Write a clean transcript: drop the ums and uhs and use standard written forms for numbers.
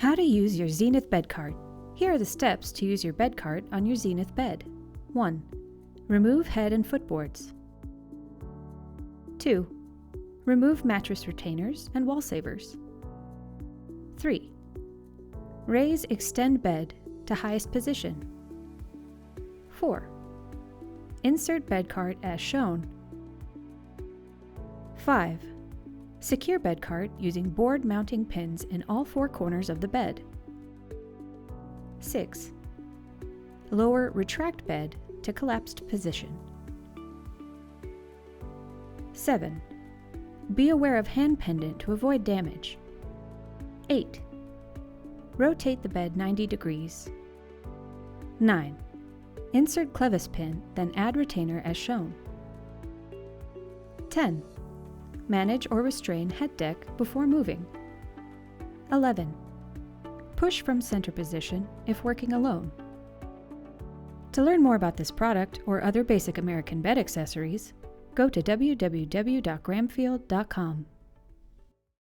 How to use your Zenith Bed Cart. Here are the steps to use your bed cart on your Zenith bed. 1. Remove head and footboards. 2. Remove mattress retainers and wall savers. 3. Raise extend bed to highest position. 4. Insert bed cart as shown. 5. Secure bed cart using board mounting pins in all 4 corners of the bed. 6. Lower retract bed to collapsed position. 7. Be aware of hand pendant to avoid damage. 8. Rotate the bed 90 degrees. 9. Insert clevis pin, then add retainer as shown. 10. Manage or restrain head deck before moving. 11. Push from center position if working alone. To learn more about this product or other basic American bed accessories, go to www.gramfield.com.